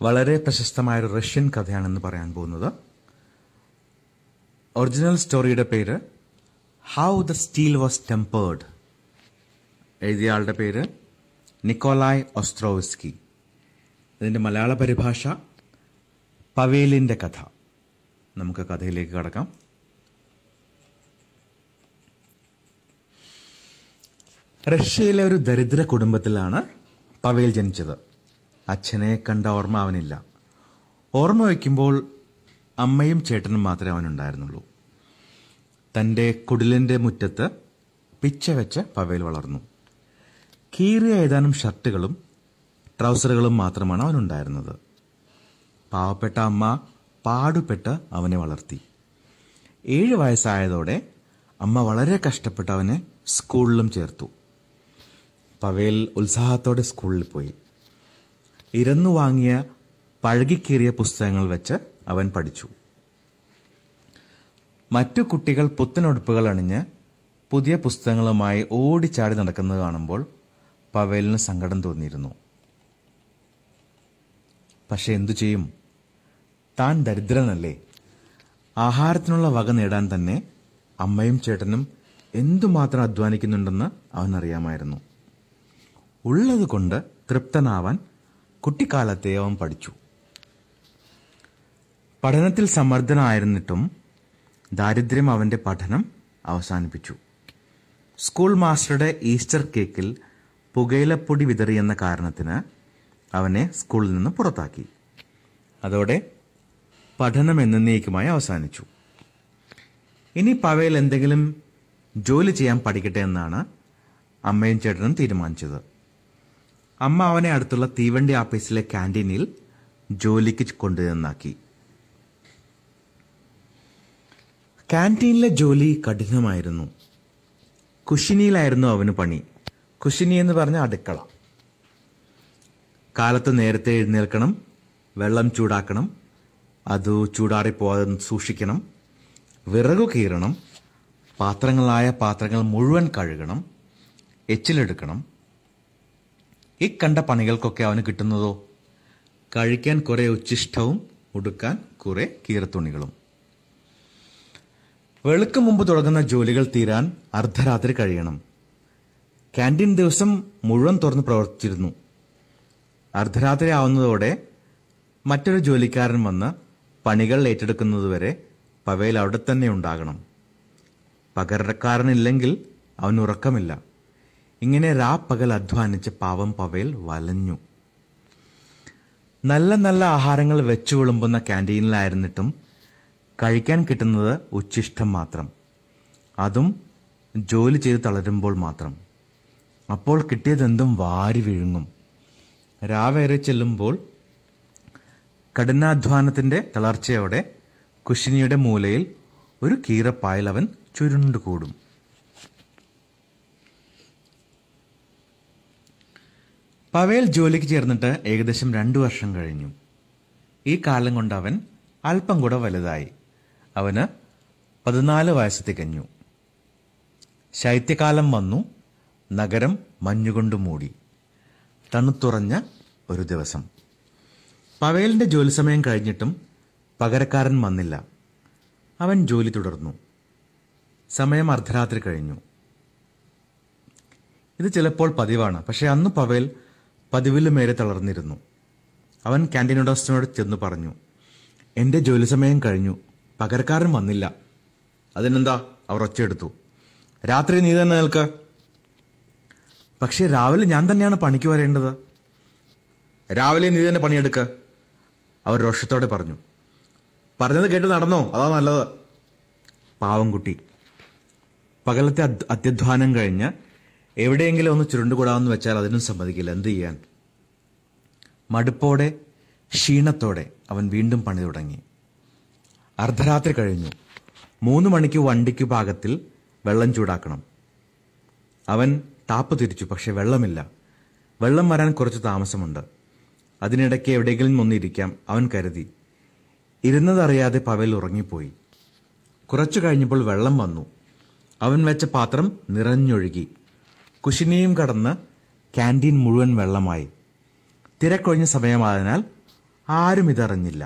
വളരെ പ്രശസ്തമായൊരു റഷ്യൻ കഥയാണെന്ന് പറയാൻ പോകുന്നത്. ഒറിജിനൽ സ്റ്റോറിയുടെ പേര് how the steel was tempered. എഴുതിയ ആളുടെ പേര് നിക്കോളായ് ഓസ്ട്രോവ്സ്കി. ഇതിന്റെ മലയാള പരിഭാഷ പവേലിന്റെ കഥ. നമുക്ക് കഥയിലേക്ക് കടക്കാം. റഷ്യയിലെ ഒരു ദരിദ്ര കുടുംബത്തിലാണ് പവേൽ ജനിച്ചത്. അച്ഛനെ കണ്ട ഓർമ്മ അവനില്ല. ഓർമ്മ വയ്ക്കുമ്പോൾ അമ്മയും ചേട്ടനും മാത്രമേ അവനുണ്ടായിരുന്നുള്ളൂ. തൻ്റെ കുടിലിൻ്റെ മുറ്റത്ത് പിച്ച വെച്ച് പവേൽ വളർന്നു. കീറിയ ഏതാനും ഷർട്ടുകളും ട്രൗസറുകളും മാത്രമാണ് അവനുണ്ടായിരുന്നത്. പാവപ്പെട്ട അമ്മ പാടുപെട്ട് അവനെ വളർത്തി. 7 വയസ്സായതോടെ അമ്മ വളരെ കഷ്ടപ്പെട്ട് അവനെ സ്കൂളിലും ചേർത്തു. പവേൽ ഉത്സാഹത്തോടെ സ്കൂളിൽ പോയി. ഇരന്നു വാങ്ങിയ പഴകിക്കീറിയ പുസ്തകങ്ങൾ വെച്ച് അവൻ പഠിച്ചു. മറ്റു കുട്ടികൾ പുത്തനുടുപ്പുകൾ അണിഞ്ഞ് പുതിയ പുസ്തകങ്ങളുമായി ഓടിച്ചാടി നടക്കുന്നത് കാണുമ്പോൾ പവേലിന് സങ്കടം തോന്നിയിരുന്നു. പക്ഷെ എന്തു ചെയ്യും? താൻ ദരിദ്രനല്ലേ. ആഹാരത്തിനുള്ള വക നേടാൻ തന്നെ അമ്മയും ചേട്ടനും എന്തുമാത്രം അധ്വാനിക്കുന്നുണ്ടെന്ന് അവനറിയാമായിരുന്നു. ഉള്ളതുകൊണ്ട് തൃപ്തനാവാൻ കുട്ടിക്കാലത്തെ അവൻ പഠിച്ചു. പഠനത്തിൽ സമ്മർദ്ദനായിരുന്നിട്ടും ദാരിദ്ര്യം അവന്റെ പഠനം അവസാനിപ്പിച്ചു. സ്കൂൾ മാസ്റ്ററുടെ ഈസ്റ്റർ കേക്കിൽ പുകയിലപ്പൊടി വിതറിയെന്ന കാരണത്തിന് അവനെ സ്കൂളിൽ നിന്ന് പുറത്താക്കി. അതോടെ പഠനം എന്നേക്കുമായി അവസാനിച്ചു. ഇനി പവേൽ എന്തെങ്കിലും ജോലി ചെയ്യാൻ പഠിക്കട്ടെ എന്നാണ് അമ്മയും ചേട്ടനും തീരുമാനിച്ചത്. അമ്മ അവനെ അടുത്തുള്ള തീവണ്ടി ആഫീസിലെ ക്യാൻറ്റീനിൽ ജോലിക്ക് കൊണ്ടുവന്നാക്കി. ക്യാൻറ്റീനിലെ ജോലി കഠിനമായിരുന്നു. കുശിനിയിലായിരുന്നു അവന് പണി. കുശിനി എന്ന് പറഞ്ഞ അടുക്കള. കാലത്ത് നേരത്തെ എഴുന്നേൽക്കണം, വെള്ളം ചൂടാക്കണം, അത് ചൂടാറിപ്പോവാതെ സൂക്ഷിക്കണം, വിറകു കീറണം, പാത്രങ്ങൾ മുഴുവൻ കഴുകണം, എച്ചിലെടുക്കണം. ഈ കണ്ട പണികൾക്കൊക്കെ അവന് കിട്ടുന്നതോ കഴിക്കാൻ കുറെ ഉച്ഛിഷ്ടവും ഉടുക്കാൻ കുറെ കീറത്തുണികളും. വെളുക്ക് മുമ്പ് തുടങ്ങുന്ന ജോലികൾ തീരാൻ അർദ്ധരാത്രി കഴിയണം. ക്യാൻറ്റീൻ ദിവസം മുഴുവൻ തുറന്ന് പ്രവർത്തിച്ചിരുന്നു. അർദ്ധരാത്രി ആവുന്നതോടെ മറ്റൊരു ജോലിക്കാരൻ വന്ന് പണികൾ ഏറ്റെടുക്കുന്നതുവരെ പവേൽ അവിടെ തന്നെ ഉണ്ടാകണം. പകരക്കാരനില്ലെങ്കിൽ അവൻ ഉറക്കമില്ല. ഇങ്ങനെ രാപ്പകൽ അധ്വാനിച്ച് പാവം പവേൽ വലഞ്ഞു. നല്ല നല്ല ആഹാരങ്ങൾ വെച്ചു വിളമ്പുന്ന ക്യാൻറ്റീനിലായിരുന്നിട്ടും കഴിക്കാൻ കിട്ടുന്നത് ഉച്ഛിഷ്ടം മാത്രം. അതും ജോലി ചെയ്ത് തളരുമ്പോൾ മാത്രം. അപ്പോൾ കിട്ടിയതെന്തും വാരി വിഴുങ്ങും. രാവേറെ ചെല്ലുമ്പോൾ കഠിനാധ്വാനത്തിന്റെ തളർച്ചയോടെ കുശിനിയുടെ മൂലയിൽ ഒരു കീറപ്പായൽ അവൻ ചുരുണ്ടുകൂടും. പവേൽ ജോലിക്ക് ചേർന്നിട്ട് ഏകദേശം 2 വർഷം കഴിഞ്ഞു. ഈ കാലം കൊണ്ട് അവൻ അല്പം കൂടെ വലുതായി. അവന് 14 വയസ്സ് തികഞ്ഞു. ശൈത്യകാലം വന്നു. നഗരം മഞ്ഞുകൊണ്ട് മൂടി. തണുത്തുറഞ്ഞ ഒരു ദിവസം പവേലിന്റെ ജോലി സമയം കഴിഞ്ഞിട്ടും പകരക്കാരൻ വന്നില്ല. അവൻ ജോലി തുടർന്നു. സമയം അർദ്ധരാത്രി കഴിഞ്ഞു. ഇത് ചിലപ്പോൾ പതിവാണ്. പക്ഷെ അന്ന് പവേൽ പതിവിലും മേലെ തളർന്നിരുന്നു. അവൻ ക്യാൻറ്റീൻ ഉടമസ്ഥനോട് ചെന്ന് പറഞ്ഞു, എന്റെ ജോലി സമയം കഴിഞ്ഞു, പകരക്കാരൻ വന്നില്ല. അതിനെന്താ? അവർ ഒച്ചയെടുത്തു. രാത്രി നീ തന്നെ നിൽക്ക്. പക്ഷെ രാവിലെ ഞാൻ തന്നെയാണ് പണിക്ക് വരേണ്ടത്. രാവിലെ നീ തന്നെ പണിയെടുക്ക, അവർ രോഷത്തോടെ പറഞ്ഞു. പറഞ്ഞത് കേട്ട് നടന്നോ, അതാ നല്ലത്. പാവം കുട്ടി പകലത്തെ അത്യധ്വാനം കഴിഞ്ഞ് എവിടെയെങ്കിലും ഒന്ന് ചുരുണ്ടുകൂടാമെന്ന് വെച്ചാൽ അതിനും സമ്മതിക്കില്ല. എന്ത് ചെയ്യാൻ? മടുപ്പോടെ ക്ഷീണത്തോടെ അവൻ വീണ്ടും പണി തുടങ്ങി. അർദ്ധരാത്രി കഴിഞ്ഞു. 3 മണിക്ക് വണ്ടിക്ക് പാകത്തിൽ വെള്ളം ചൂടാക്കണം. അവൻ ടാപ്പ് തിരിച്ചു. പക്ഷെ വെള്ളമില്ല. വെള്ളം വരാൻ കുറച്ച് താമസമുണ്ട്. അതിനിടയ്ക്ക് എവിടെയെങ്കിലും ഒന്നിരിക്കാം അവൻ കരുതി. ഇരുന്നതറിയാതെ പവേൽ ഉറങ്ങിപ്പോയി. കുറച്ചു കഴിഞ്ഞപ്പോൾ വെള്ളം വന്നു. അവൻ വെച്ച പാത്രം നിറഞ്ഞൊഴുകി. കുശിനിയും കടന്ന് ക്യാൻറ്റീൻ മുഴുവൻ വെള്ളമായി. തിരക്കൊഴിഞ്ഞ സമയമായതിനാൽ ആരും ഇതറിഞ്ഞില്ല.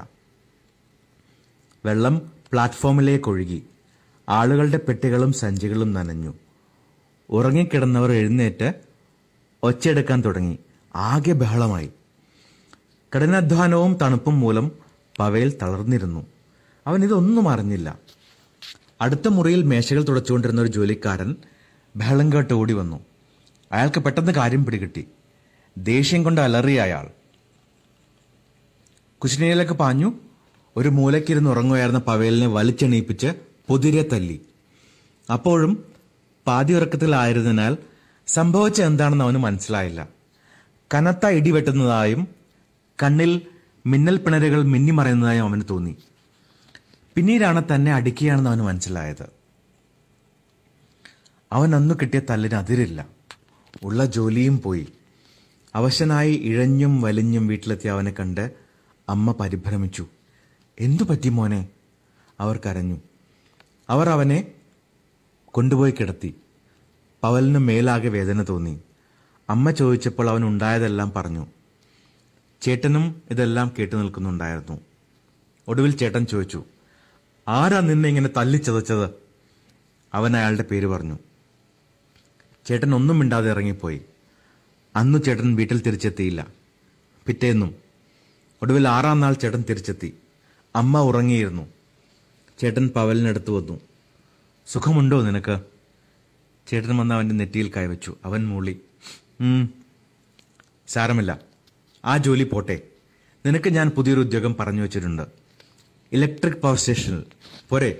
വെള്ളം പ്ലാറ്റ്ഫോമിലേക്ക് ഒഴുകി. ആളുകളുടെ പെട്ടികളും സഞ്ചികളും നനഞ്ഞു. ഉറങ്ങിക്കിടന്നവർ എഴുന്നേറ്റ് ഒച്ചയെടുക്കാൻ തുടങ്ങി. ആകെ ബഹളമായി. കഠിനാധ്വാനവും തണുപ്പും മൂലം പവേൽ തളർന്നിരുന്നു. അവൻ ഇതൊന്നും അറിഞ്ഞില്ല. അടുത്ത മുറിയിൽ മേശകൾ തുടച്ചുകൊണ്ടിരുന്ന ഒരു ജോലിക്കാരൻ ബഹളം കേട്ട് ഓടി വന്നു. അയാൾക്ക് പെട്ടെന്ന് കാര്യം പിടികിട്ടി. ദേഷ്യം കൊണ്ട് അലറിയ അയാൾ കുശിനിയിലേക്ക് പാഞ്ഞു. ഒരു മൂലക്കിരുന്ന് ഉറങ്ങുകയായിരുന്ന പവേലിനെ വലിച്ചെണീപ്പിച്ച് പൊതിരെ തല്ലി. അപ്പോഴും പാതി ഉറക്കത്തിലായിരുന്നതിനാൽ സംഭവിച്ച എന്താണെന്ന് അവന് മനസ്സിലായില്ല. കനത്ത ഇടിവെട്ടുന്നതായും കണ്ണിൽ മിന്നൽ പിണരുകൾ മിന്നിമറയുന്നതായും അവന് തോന്നി. പിന്നീടാണ് തന്നെ അടിക്കുകയാണെന്ന് അവന് മനസ്സിലായത്. അവൻ അന്നു കിട്ടിയ തല്ലിന് അതിരില്ല. ഉള്ള ജോലിയും പോയി. അവശനായി ഇഴഞ്ഞും വലിഞ്ഞും വീട്ടിലെത്തിയ അവനെ കണ്ട് അമ്മ പരിഭ്രമിച്ചു. എന്തു പറ്റി മോനെ? അവർ കരഞ്ഞു. അവർ അവനെ കൊണ്ടുപോയി കിടത്തി. പവലിന് മേലാകെ വേദന തോന്നി. അമ്മ ചോദിച്ചപ്പോൾ അവൻ ഉണ്ടായതെല്ലാം പറഞ്ഞു. ചേട്ടനും ഇതെല്ലാം കേട്ടു നിൽക്കുന്നുണ്ടായിരുന്നു. ഒടുവിൽ ചേട്ടൻ ചോദിച്ചു, ആരാ നിന്നെ ഇങ്ങനെ തല്ലിച്ചതച്ചത്? അവൻ അയാളുടെ പേര് പറഞ്ഞു. ചേട്ടൻ ഒന്നും മിണ്ടാതെ ഇറങ്ങിപ്പോയി. അന്നു ചേട്ടൻ വീട്ടിൽ തിരിച്ചെത്തിയില്ല. പിറ്റേന്നും. ഒടുവിൽ 6-ാം നാൾ ചേട്ടൻ തിരിച്ചെത്തി. അമ്മ ഉറങ്ങിയിരുന്നു. ചേട്ടൻ പവലിനടുത്ത് വന്നു. സുഖമുണ്ടോ നിനക്ക്? ചേട്ടൻ വന്ന് അവൻ്റെ നെറ്റിയിൽ കൈവച്ചു. അവൻ മൂളി, സാരമില്ല, ആ ജോലി പോട്ടെ. നിനക്ക് ഞാൻ പുതിയൊരു ഉദ്യോഗം പറഞ്ഞു വെച്ചിട്ടുണ്ട്. ഇലക്ട്രിക് പവർ സ്റ്റേഷനിൽ പോരെ?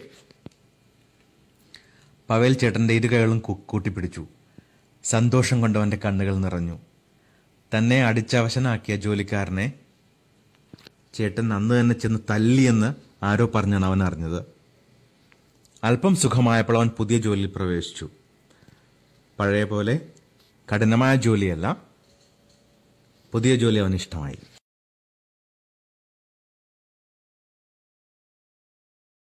പവേൽ ചേട്ടൻ്റെ ഇരു കൈകളും കൂട്ടിപ്പിടിച്ചു. സന്തോഷം കൊണ്ടവൻ്റെ കണ്ണുകൾ നിറഞ്ഞു. തന്നെ അടിച്ചവശനാക്കിയ ജോലിക്കാരനെ ചേട്ടൻ അന്ന് തന്നെ ചെന്ന് തല്ലിയെന്ന് ആരോ പറഞ്ഞാണ് അവൻ അറിഞ്ഞത്. അല്പം സുഖമായപ്പോൾ അവൻ പുതിയ ജോലിയിൽ പ്രവേശിച്ചു. പഴയ പോലെ കഠിനമായ ജോലിയല്ല, പുതിയ ജോലി അവന് ഇഷ്ടമായി.